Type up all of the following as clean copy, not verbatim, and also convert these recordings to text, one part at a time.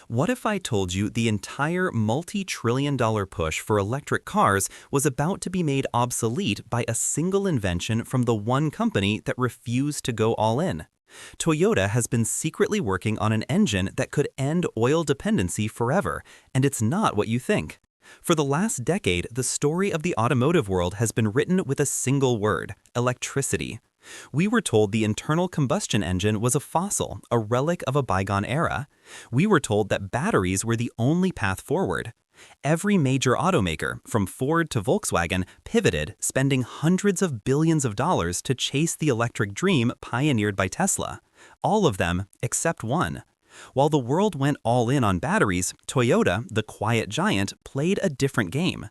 What if I told you the entire multi-trillion-dollar push for electric cars was about to be made obsolete by a single invention from the one company that refused to go all in? Toyota has been secretly working on an engine that could end oil dependency forever, and it's not what you think. For the last decade, the story of the automotive world has been written with a single word: electricity. We were told the internal combustion engine was a fossil, a relic of a bygone era. We were told that batteries were the only path forward. Every major automaker, from Ford to Volkswagen, pivoted, spending hundreds of billions of dollars to chase the electric dream pioneered by Tesla. All of them, except one. While the world went all in on batteries, Toyota, the quiet giant, played a different game.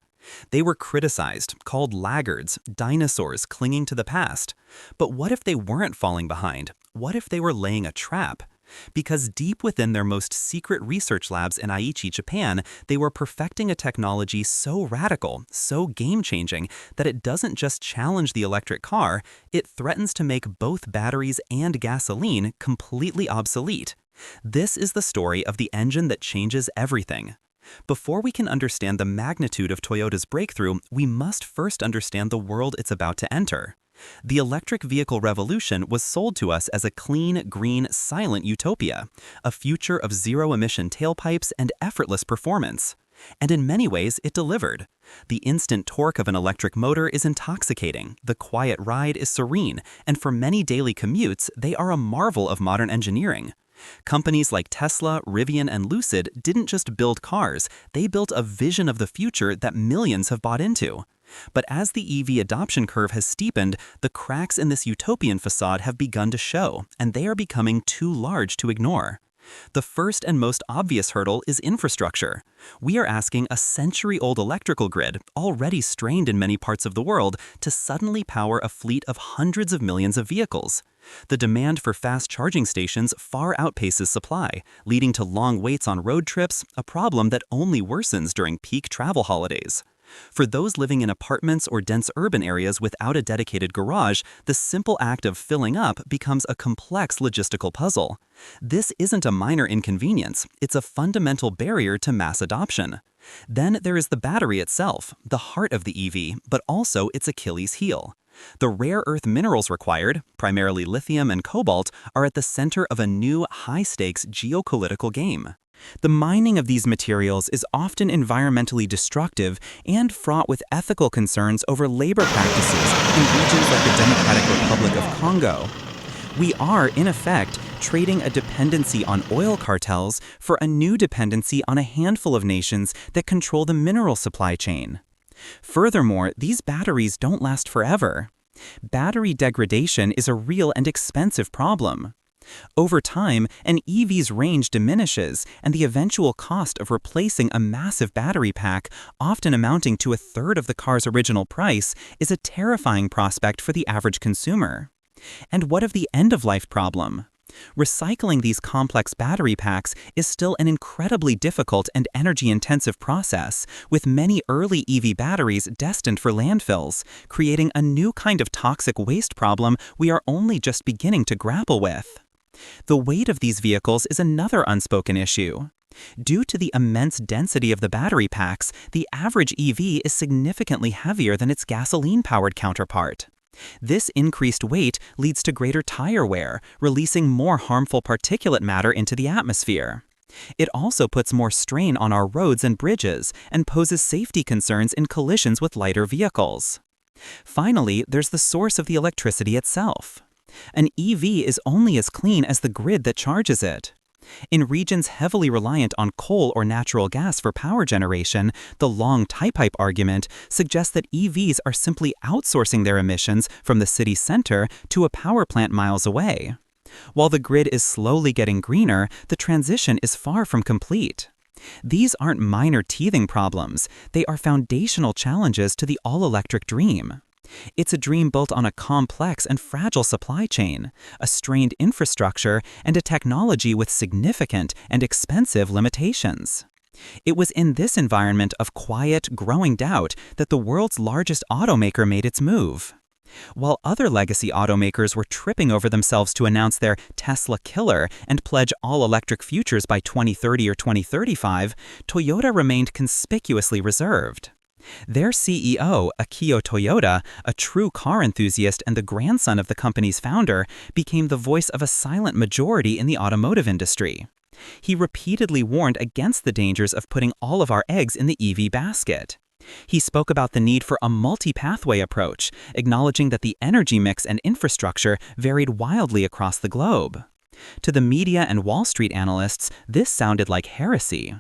They were criticized, called laggards, dinosaurs clinging to the past. But what if they weren't falling behind? What if they were laying a trap? Because deep within their most secret research labs in Aichi, Japan, they were perfecting a technology so radical, so game-changing, that it doesn't just challenge the electric car, it threatens to make both batteries and gasoline completely obsolete. This is the story of the engine that changes everything. Before we can understand the magnitude of Toyota's breakthrough, we must first understand the world it's about to enter. The electric vehicle revolution was sold to us as a clean, green, silent utopia, a future of zero-emission tailpipes and effortless performance. And in many ways, it delivered. The instant torque of an electric motor is intoxicating, the quiet ride is serene, and for many daily commutes, they are a marvel of modern engineering. Companies like Tesla, Rivian, and Lucid didn't just build cars, they built a vision of the future that millions have bought into. But as the EV adoption curve has steepened, the cracks in this utopian facade have begun to show, and they are becoming too large to ignore. The first and most obvious hurdle is infrastructure. We are asking a century-old electrical grid, already strained in many parts of the world, to suddenly power a fleet of hundreds of millions of vehicles. The demand for fast charging stations far outpaces supply, leading to long waits on road trips, a problem that only worsens during peak travel holidays. For those living in apartments or dense urban areas without a dedicated garage, the simple act of filling up becomes a complex logistical puzzle. This isn't a minor inconvenience, it's a fundamental barrier to mass adoption. Then there is the battery itself, the heart of the EV, but also its Achilles heel. The rare earth minerals required, primarily lithium and cobalt, are at the center of a new, high-stakes geopolitical game. The mining of these materials is often environmentally destructive and fraught with ethical concerns over labor practices in regions like the Democratic Republic of Congo. We are, in effect, trading a dependency on oil cartels for a new dependency on a handful of nations that control the mineral supply chain. Furthermore, these batteries don't last forever. Battery degradation is a real and expensive problem. Over time, an EV's range diminishes, and the eventual cost of replacing a massive battery pack, often amounting to a third of the car's original price, is a terrifying prospect for the average consumer. And what of the end-of-life problem? Recycling these complex battery packs is still an incredibly difficult and energy-intensive process, with many early EV batteries destined for landfills, creating a new kind of toxic waste problem we are only just beginning to grapple with. The weight of these vehicles is another unspoken issue. Due to the immense density of the battery packs, the average EV is significantly heavier than its gasoline-powered counterpart. This increased weight leads to greater tire wear, releasing more harmful particulate matter into the atmosphere. It also puts more strain on our roads and bridges and poses safety concerns in collisions with lighter vehicles. Finally, there's the source of the electricity itself. An EV is only as clean as the grid that charges it. In regions heavily reliant on coal or natural gas for power generation, the long tie pipe argument suggests that EVs are simply outsourcing their emissions from the city center to a power plant miles away. While the grid is slowly getting greener, the transition is far from complete. These aren't minor teething problems, they are foundational challenges to the all-electric dream. It's a dream built on a complex and fragile supply chain, a strained infrastructure, and a technology with significant and expensive limitations. It was in this environment of quiet, growing doubt that the world's largest automaker made its move. While other legacy automakers were tripping over themselves to announce their Tesla killer and pledge all-electric futures by 2030 or 2035, Toyota remained conspicuously reserved. Their CEO, Akio Toyoda, a true car enthusiast and the grandson of the company's founder, became the voice of a silent majority in the automotive industry. He repeatedly warned against the dangers of putting all of our eggs in the EV basket. He spoke about the need for a multi-pathway approach, acknowledging that the energy mix and infrastructure varied wildly across the globe. To the media and Wall Street analysts, this sounded like heresy.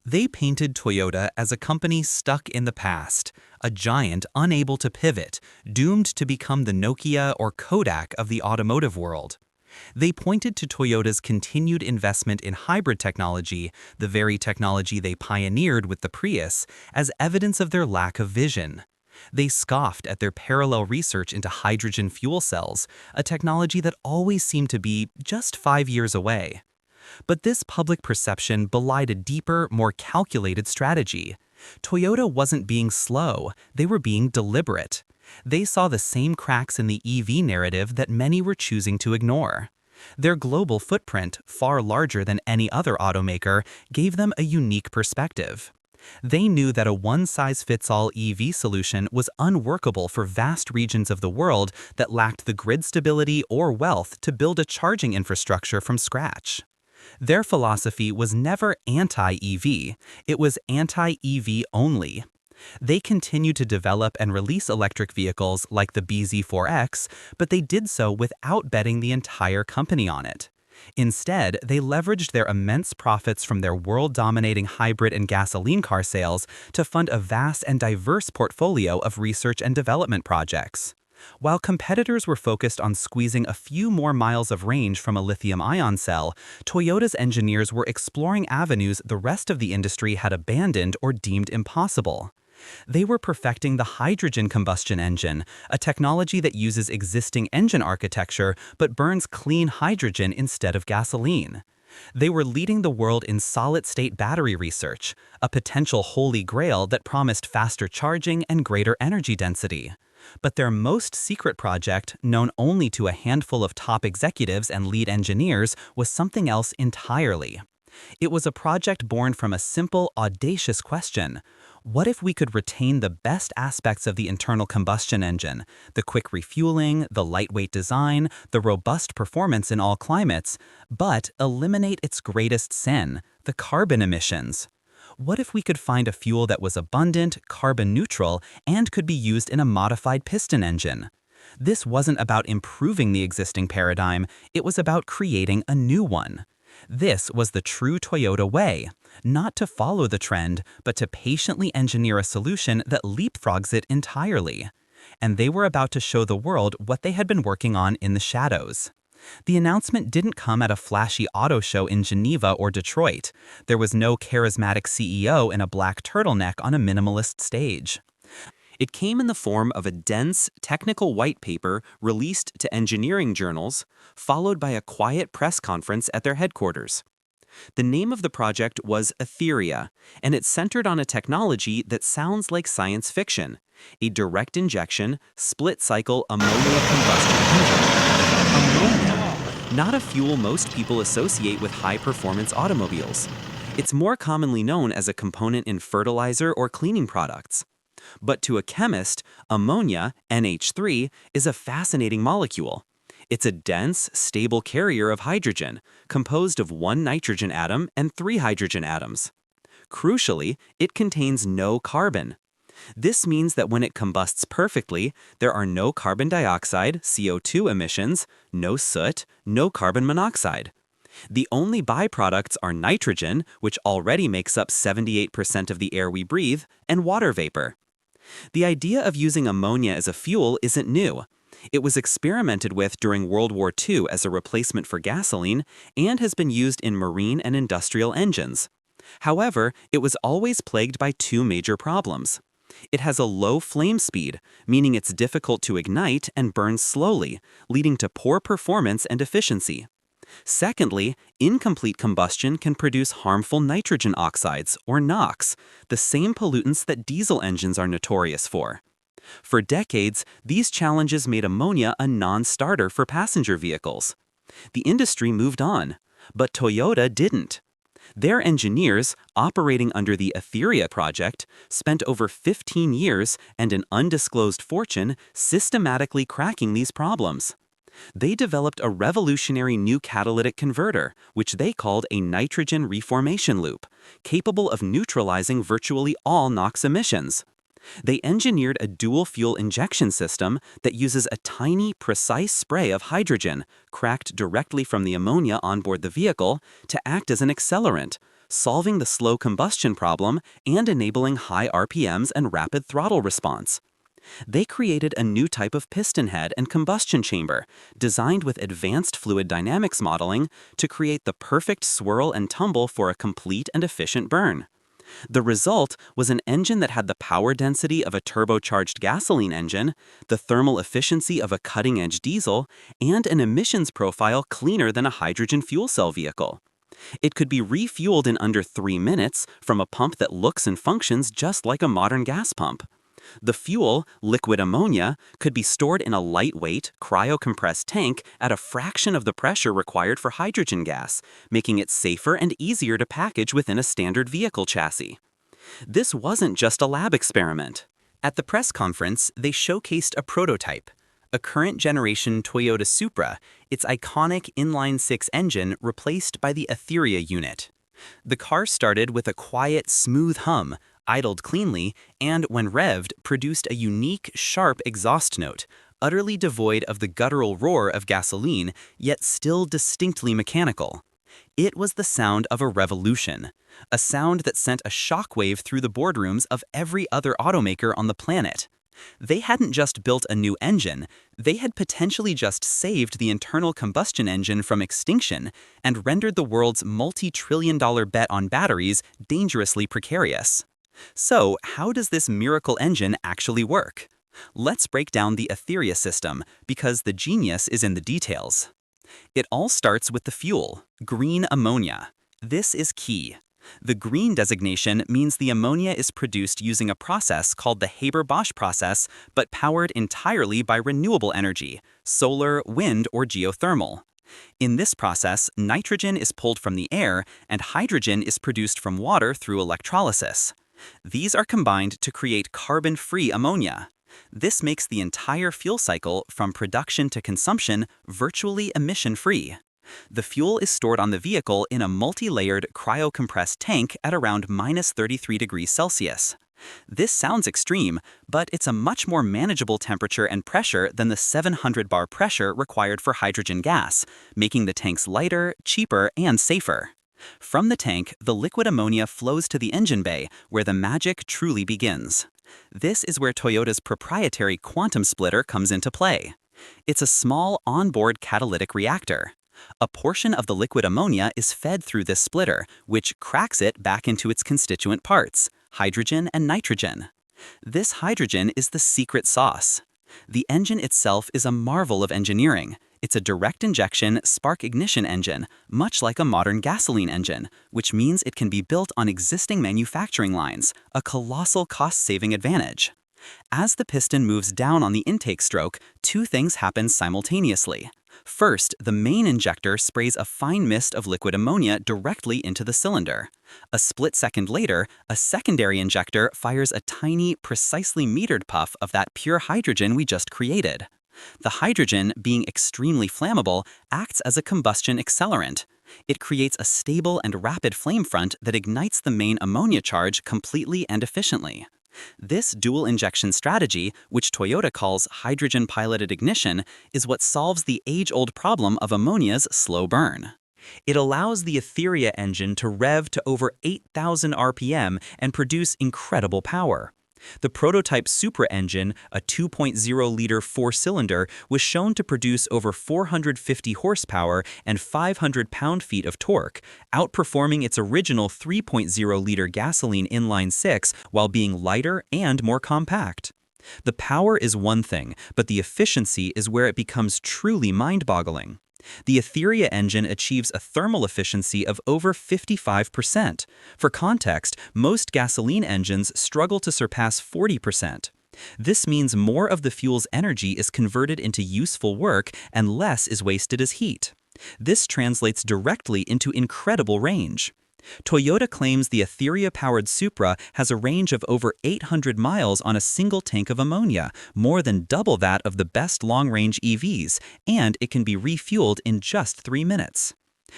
They painted Toyota as a company stuck in the past, a giant unable to pivot, doomed to become the Nokia or Kodak of the automotive world. They pointed to Toyota's continued investment in hybrid technology, the very technology they pioneered with the Prius, as evidence of their lack of vision. They scoffed at their parallel research into hydrogen fuel cells, a technology that always seemed to be just 5 years away. But this public perception belied a deeper, more calculated strategy. Toyota wasn't being slow, they were being deliberate. They saw the same cracks in the EV narrative that many were choosing to ignore. Their global footprint, far larger than any other automaker, gave them a unique perspective. They knew that a one-size-fits-all EV solution was unworkable for vast regions of the world that lacked the grid stability or wealth to build a charging infrastructure from scratch. Their philosophy was never anti-EV, it was anti-EV only. They continued to develop and release electric vehicles like the BZ4X, but they did so without betting the entire company on it. Instead, they leveraged their immense profits from their world-dominating hybrid and gasoline car sales to fund a vast and diverse portfolio of research and development projects. While competitors were focused on squeezing a few more miles of range from a lithium-ion cell, Toyota's engineers were exploring avenues the rest of the industry had abandoned or deemed impossible. They were perfecting the hydrogen combustion engine, a technology that uses existing engine architecture but burns clean hydrogen instead of gasoline. They were leading the world in solid-state battery research, a potential holy grail that promised faster charging and greater energy density. But their most secret project, known only to a handful of top executives and lead engineers, was something else entirely. It was a project born from a simple, audacious question. What if we could retain the best aspects of the internal combustion engine, the quick refueling, the lightweight design, the robust performance in all climates, but eliminate its greatest sin, the carbon emissions? What if we could find a fuel that was abundant, carbon neutral, and could be used in a modified piston engine? This wasn't about improving the existing paradigm, it was about creating a new one. This was the true Toyota way, not to follow the trend, but to patiently engineer a solution that leapfrogs it entirely. And they were about to show the world what they had been working on in the shadows. The announcement didn't come at a flashy auto show in Geneva or Detroit. There was no charismatic CEO in a black turtleneck on a minimalist stage. It came in the form of a dense, technical white paper released to engineering journals, followed by a quiet press conference at their headquarters. The name of the project was Aetheria, and it centered on a technology that sounds like science fiction, a direct injection, split-cycle ammonia combustion engine. Ammonia, not a fuel most people associate with high-performance automobiles. It's more commonly known as a component in fertilizer or cleaning products. But to a chemist, ammonia, NH3, is a fascinating molecule. It's a dense, stable carrier of hydrogen, composed of one nitrogen atom and 3 hydrogen atoms. Crucially, it contains no carbon. This means that when it combusts perfectly, there are no carbon dioxide, CO2 emissions, no soot, no carbon monoxide. The only byproducts are nitrogen, which already makes up 78% of the air we breathe, and water vapor. The idea of using ammonia as a fuel isn't new. It was experimented with during World War II as a replacement for gasoline and has been used in marine and industrial engines. However, it was always plagued by 2 major problems. It has a low flame speed, meaning it's difficult to ignite and burns slowly, leading to poor performance and efficiency. Secondly, incomplete combustion can produce harmful nitrogen oxides, or NOx, the same pollutants that diesel engines are notorious for. For decades, these challenges made ammonia a non-starter for passenger vehicles. The industry moved on, but Toyota didn't. Their engineers, operating under the Aetheria project, spent over 15 years and an undisclosed fortune systematically cracking these problems. They developed a revolutionary new catalytic converter, which they called a nitrogen reformation loop, capable of neutralizing virtually all NOx emissions. They engineered a dual-fuel injection system that uses a tiny, precise spray of hydrogen, cracked directly from the ammonia on board the vehicle, to act as an accelerant, solving the slow combustion problem and enabling high RPMs and rapid throttle response. They created a new type of piston head and combustion chamber, designed with advanced fluid dynamics modeling to create the perfect swirl and tumble for a complete and efficient burn. The result was an engine that had the power density of a turbocharged gasoline engine, the thermal efficiency of a cutting-edge diesel, and an emissions profile cleaner than a hydrogen fuel cell vehicle. It could be refueled in under 3 minutes from a pump that looks and functions just like a modern gas pump. The fuel, liquid ammonia, could be stored in a lightweight, cryo-compressed tank at a fraction of the pressure required for hydrogen gas, making it safer and easier to package within a standard vehicle chassis. This wasn't just a lab experiment. At the press conference, they showcased a prototype, a current-generation Toyota Supra, its iconic inline-six engine replaced by the Aetheria unit. The car started with a quiet, smooth hum, idled cleanly, and when revved, produced a unique, sharp exhaust note, utterly devoid of the guttural roar of gasoline, yet still distinctly mechanical. It was the sound of a revolution, a sound that sent a shockwave through the boardrooms of every other automaker on the planet. They hadn't just built a new engine, they had potentially just saved the internal combustion engine from extinction and rendered the world's multi-trillion-dollar bet on batteries dangerously precarious. So, how does this miracle engine actually work? Let's break down the Aetheria system, because the genius is in the details. It all starts with the fuel, green ammonia. This is key. The green designation means the ammonia is produced using a process called the Haber-Bosch process, but powered entirely by renewable energy, solar, wind, or geothermal. In this process, nitrogen is pulled from the air and hydrogen is produced from water through electrolysis. These are combined to create carbon-free ammonia. This makes the entire fuel cycle, from production to consumption, virtually emission-free. The fuel is stored on the vehicle in a multi-layered cryo-compressed tank at around -33°C. This sounds extreme, but it's a much more manageable temperature and pressure than the 700 bar pressure required for hydrogen gas, making the tanks lighter, cheaper, and safer. From the tank, the liquid ammonia flows to the engine bay, where the magic truly begins. This is where Toyota's proprietary quantum splitter comes into play. It's a small onboard catalytic reactor. A portion of the liquid ammonia is fed through this splitter, which cracks it back into its constituent parts, hydrogen and nitrogen. This hydrogen is the secret sauce. The engine itself is a marvel of engineering. It's a direct injection spark ignition engine, much like a modern gasoline engine, which means it can be built on existing manufacturing lines, a colossal cost-saving advantage. As the piston moves down on the intake stroke, two things happen simultaneously. First, the main injector sprays a fine mist of liquid ammonia directly into the cylinder. A split second later, a secondary injector fires a tiny, precisely metered puff of that pure hydrogen we just created. The hydrogen, being extremely flammable, acts as a combustion accelerant. It creates a stable and rapid flame front that ignites the main ammonia charge completely and efficiently. This dual injection strategy, which Toyota calls hydrogen-piloted ignition, is what solves the age-old problem of ammonia's slow burn. It allows the Aetheria engine to rev to over 8,000 RPM and produce incredible power. The prototype Supra engine, a 2.0-liter four-cylinder, was shown to produce over 450 horsepower and 500 pound-feet of torque, outperforming its original 3.0-liter gasoline inline-six while being lighter and more compact. The power is one thing, but the efficiency is where it becomes truly mind-boggling. The Aetheria engine achieves a thermal efficiency of over 55%. For context, most gasoline engines struggle to surpass 40%. This means more of the fuel's energy is converted into useful work and less is wasted as heat. This translates directly into incredible range. Toyota claims the Aetheria-powered Supra has a range of over 800 miles on a single tank of ammonia, more than double that of the best long-range EVs, and it can be refueled in just 3 minutes.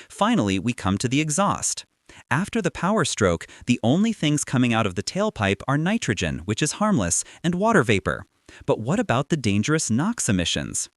Finally, we come to the exhaust. After the power stroke, the only things coming out of the tailpipe are nitrogen, which is harmless, and water vapor. But what about the dangerous NOx emissions?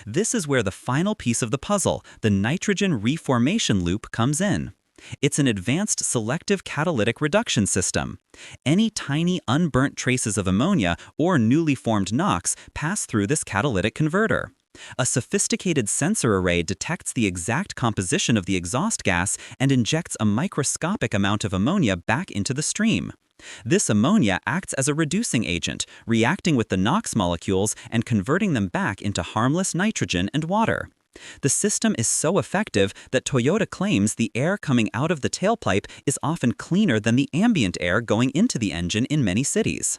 This is where the final piece of the puzzle, the nitrogen reformation loop, comes in. It's an advanced selective catalytic reduction system. Any tiny unburnt traces of ammonia or newly formed NOx pass through this catalytic converter. A sophisticated sensor array detects the exact composition of the exhaust gas and injects a microscopic amount of ammonia back into the stream. This ammonia acts as a reducing agent, reacting with the NOx molecules and converting them back into harmless nitrogen and water. The system is so effective that Toyota claims the air coming out of the tailpipe is often cleaner than the ambient air going into the engine in many cities.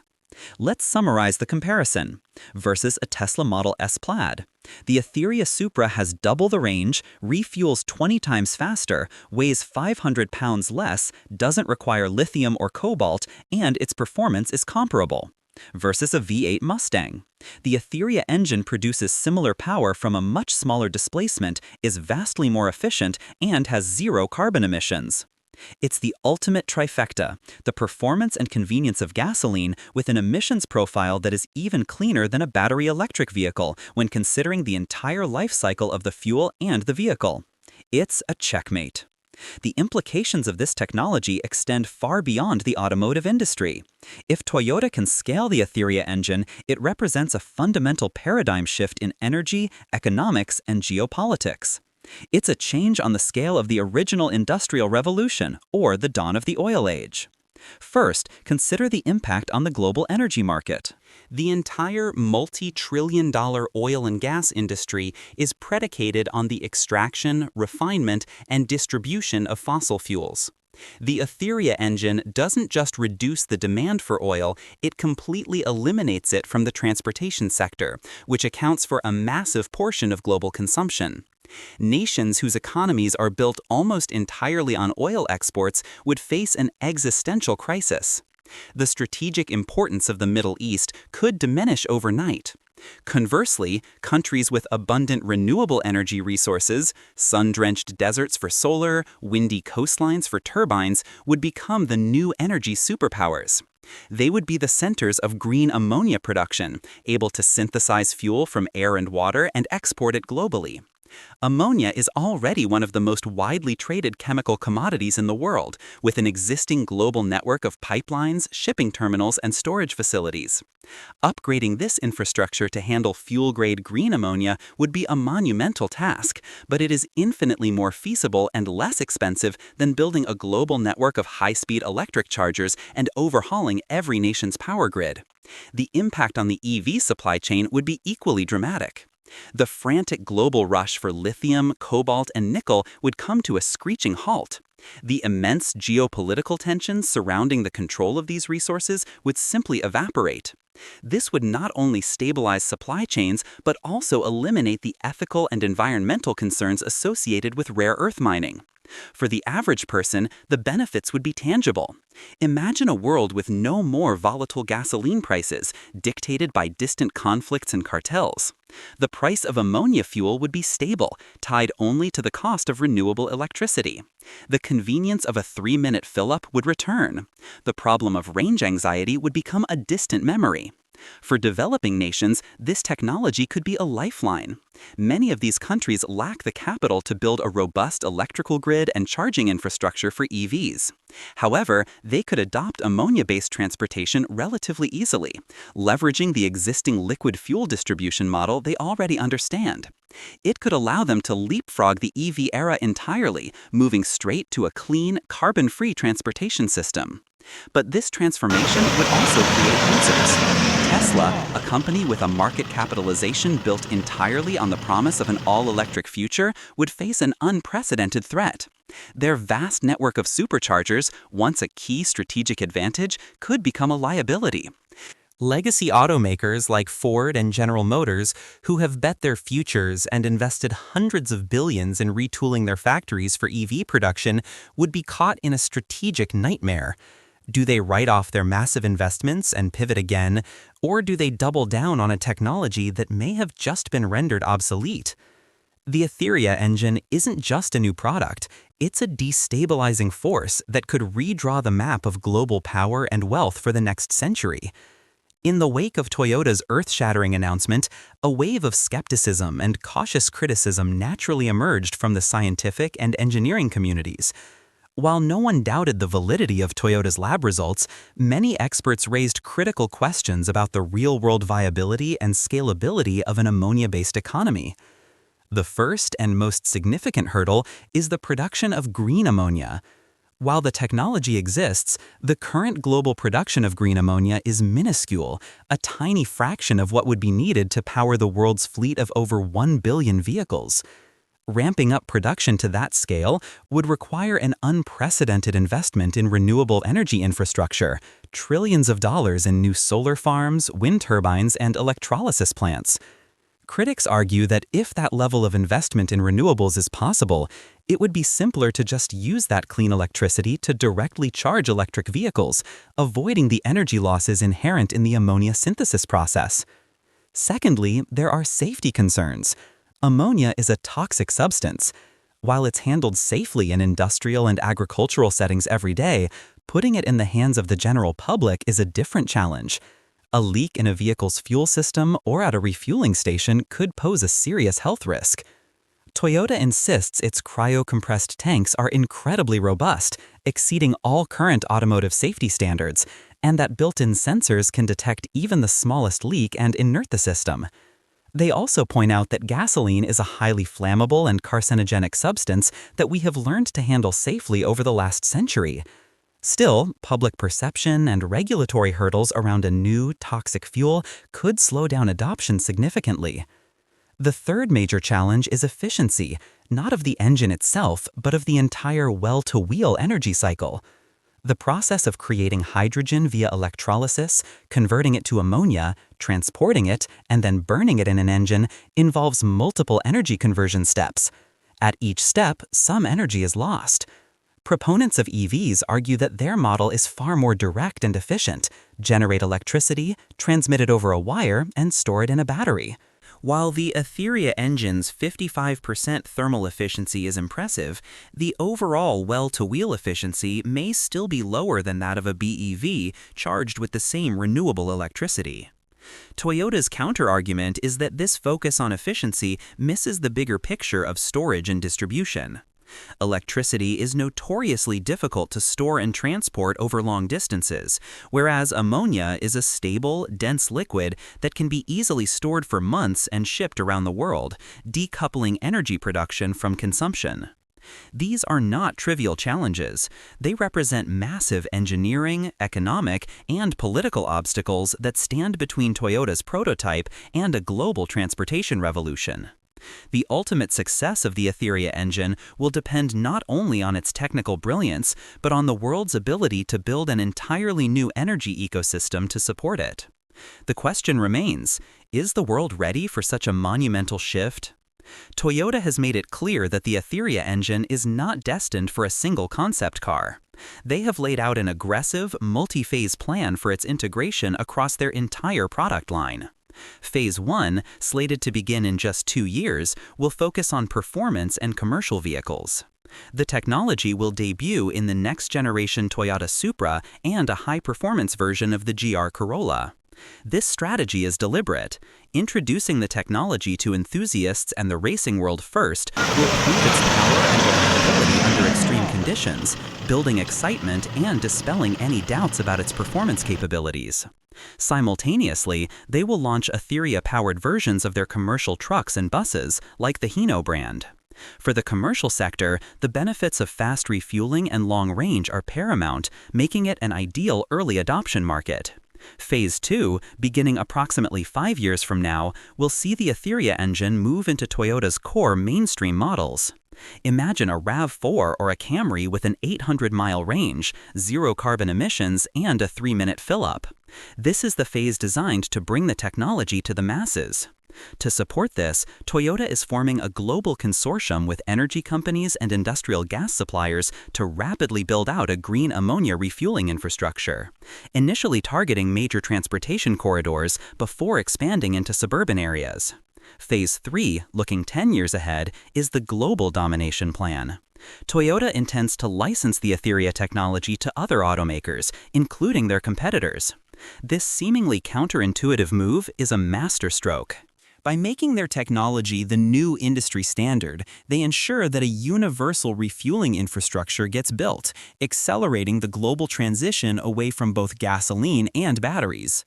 Let's summarize the comparison. Versus a Tesla Model S Plaid. The Aetheria Supra has double the range, refuels 20 times faster, weighs 500 pounds less, doesn't require lithium or cobalt, and its performance is comparable. Versus a V8 Mustang. The Aetheria engine produces similar power from a much smaller displacement, is vastly more efficient, and has zero carbon emissions. It's the ultimate trifecta, the performance and convenience of gasoline with an emissions profile that is even cleaner than a battery electric vehicle when considering the entire life cycle of the fuel and the vehicle. It's a checkmate. The implications of this technology extend far beyond the automotive industry. If Toyota can scale the Aetheria engine, it represents a fundamental paradigm shift in energy, economics, and geopolitics. It's a change on the scale of the original Industrial Revolution, or the dawn of the oil age. First, consider the impact on the global energy market. The entire multi-trillion-dollar oil and gas industry is predicated on the extraction, refinement, and distribution of fossil fuels. The Aetheria engine doesn't just reduce the demand for oil, it completely eliminates it from the transportation sector, which accounts for a massive portion of global consumption. Nations whose economies are built almost entirely on oil exports would face an existential crisis. The strategic importance of the Middle East could diminish overnight. Conversely, countries with abundant renewable energy resources, sun-drenched deserts for solar, windy coastlines for turbines, would become the new energy superpowers. They would be the centers of green ammonia production, able to synthesize fuel from air and water and export it globally. Ammonia is already one of the most widely traded chemical commodities in the world, with an existing global network of pipelines, shipping terminals, and storage facilities. Upgrading this infrastructure to handle fuel-grade green ammonia would be a monumental task, but it is infinitely more feasible and less expensive than building a global network of high-speed electric chargers and overhauling every nation's power grid. The impact on the EV supply chain would be equally dramatic. The frantic global rush for lithium, cobalt, and nickel would come to a screeching halt. The immense geopolitical tensions surrounding the control of these resources would simply evaporate. This would not only stabilize supply chains, but also eliminate the ethical and environmental concerns associated with rare earth mining. For the average person, the benefits would be tangible. Imagine a world with no more volatile gasoline prices, dictated by distant conflicts and cartels. The price of ammonia fuel would be stable, tied only to the cost of renewable electricity. The convenience of a 3-minute fill-up would return. The problem of range anxiety would become a distant memory. For developing nations, this technology could be a lifeline. Many of these countries lack the capital to build a robust electrical grid and charging infrastructure for EVs. However, they could adopt ammonia-based transportation relatively easily, leveraging the existing liquid fuel distribution model they already understand. It could allow them to leapfrog the EV era entirely, moving straight to a clean, carbon-free transportation system. But this transformation would also create losers. Tesla, a company with a market capitalization built entirely on the promise of an all-electric future, would face an unprecedented threat. Their vast network of superchargers, once a key strategic advantage, could become a liability. Legacy automakers like Ford and General Motors, who have bet their futures and invested hundreds of billions in retooling their factories for EV production, would be caught in a strategic nightmare. Do they write off their massive investments and pivot again, or do they double down on a technology that may have just been rendered obsolete? The Aetheria engine isn't just a new product, it's a destabilizing force that could redraw the map of global power and wealth for the next century. In the wake of Toyota's earth-shattering announcement, a wave of skepticism and cautious criticism naturally emerged from the scientific and engineering communities. While no one doubted the validity of Toyota's lab results, many experts raised critical questions about the real-world viability and scalability of an ammonia-based economy. The first and most significant hurdle is the production of green ammonia. While the technology exists, the current global production of green ammonia is minuscule, a tiny fraction of what would be needed to power the world's fleet of over 1 billion vehicles. Ramping up production to that scale would require an unprecedented investment in renewable energy infrastructure, trillions of dollars in new solar farms, wind turbines, and electrolysis plants. Critics argue that if that level of investment in renewables is possible, it would be simpler to just use that clean electricity to directly charge electric vehicles, avoiding the energy losses inherent in the ammonia synthesis process. Secondly, there are safety concerns. Ammonia is a toxic substance. While it's handled safely in industrial and agricultural settings every day, putting it in the hands of the general public is a different challenge. A leak in a vehicle's fuel system or at a refueling station could pose a serious health risk. Toyota insists its cryo-compressed tanks are incredibly robust, exceeding all current automotive safety standards, and that built-in sensors can detect even the smallest leak and inert the system. They also point out that gasoline is a highly flammable and carcinogenic substance that we have learned to handle safely over the last century. Still, public perception and regulatory hurdles around a new, toxic fuel could slow down adoption significantly. The third major challenge is efficiency, not of the engine itself, but of the entire well-to-wheel energy cycle. The process of creating hydrogen via electrolysis, converting it to ammonia, transporting it, and then burning it in an engine involves multiple energy conversion steps. At each step, some energy is lost. Proponents of EVs argue that their model is far more direct and efficient: generate electricity, transmit it over a wire, and store it in a battery. While the Aetheria engine's 55% thermal efficiency is impressive, the overall well-to-wheel efficiency may still be lower than that of a BEV charged with the same renewable electricity. Toyota's counterargument is that this focus on efficiency misses the bigger picture of storage and distribution. Electricity is notoriously difficult to store and transport over long distances, whereas ammonia is a stable, dense liquid that can be easily stored for months and shipped around the world, decoupling energy production from consumption. These are not trivial challenges. They represent massive engineering, economic, and political obstacles that stand between Toyota's prototype and a global transportation revolution. The ultimate success of the Aetheria engine will depend not only on its technical brilliance, but on the world's ability to build an entirely new energy ecosystem to support it. The question remains, is the world ready for such a monumental shift? Toyota has made it clear that the Aetheria engine is not destined for a single concept car. They have laid out an aggressive, multi-phase plan for its integration across their entire product line. Phase 1, slated to begin in just 2 years, will focus on performance and commercial vehicles. The technology will debut in the next-generation Toyota Supra and a high-performance version of the GR Corolla. This strategy is deliberate. Introducing the technology to enthusiasts and the racing world first will prove its power and reliability under extreme conditions, building excitement and dispelling any doubts about its performance capabilities. Simultaneously, they will launch Aetheria-powered versions of their commercial trucks and buses, like the Hino brand. For the commercial sector, the benefits of fast refueling and long range are paramount, making it an ideal early adoption market. Phase 2, beginning approximately 5 years from now, will see the Aetheria engine move into Toyota's core mainstream models. Imagine a RAV4 or a Camry with an 800-mile range, 0 carbon emissions, and a 3-minute fill-up. This is the phase designed to bring the technology to the masses. To support this, Toyota is forming a global consortium with energy companies and industrial gas suppliers to rapidly build out a green ammonia refueling infrastructure, initially targeting major transportation corridors before expanding into suburban areas. Phase 3, looking 10 years ahead, is the global domination plan. Toyota intends to license the Aetheria technology to other automakers, including their competitors. This seemingly counterintuitive move is a masterstroke. By making their technology the new industry standard, they ensure that a universal refueling infrastructure gets built, accelerating the global transition away from both gasoline and batteries.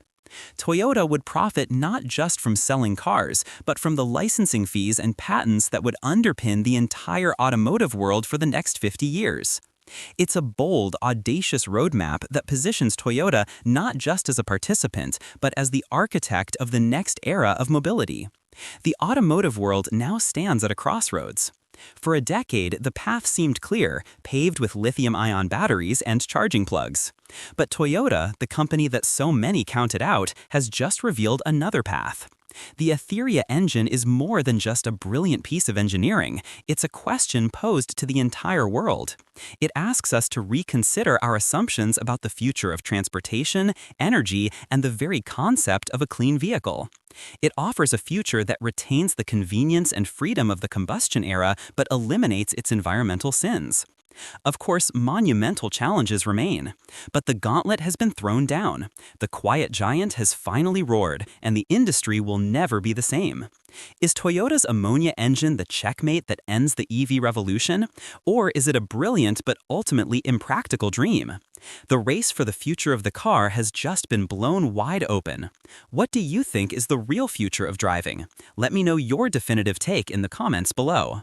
Toyota would profit not just from selling cars, but from the licensing fees and patents that would underpin the entire automotive world for the next 50 years. It's a bold, audacious roadmap that positions Toyota not just as a participant, but as the architect of the next era of mobility. The automotive world now stands at a crossroads. For a decade, the path seemed clear, paved with lithium-ion batteries and charging plugs. But Toyota, the company that so many counted out, has just revealed another path. The Aetheria engine is more than just a brilliant piece of engineering. It's a question posed to the entire world. It asks us to reconsider our assumptions about the future of transportation, energy, and the very concept of a clean vehicle. It offers a future that retains the convenience and freedom of the combustion era but eliminates its environmental sins. Of course, monumental challenges remain, but the gauntlet has been thrown down. The quiet giant has finally roared, and the industry will never be the same. Is Toyota's ammonia engine the checkmate that ends the EV revolution? Or is it a brilliant but ultimately impractical dream? The race for the future of the car has just been blown wide open. What do you think is the real future of driving? Let me know your definitive take in the comments below.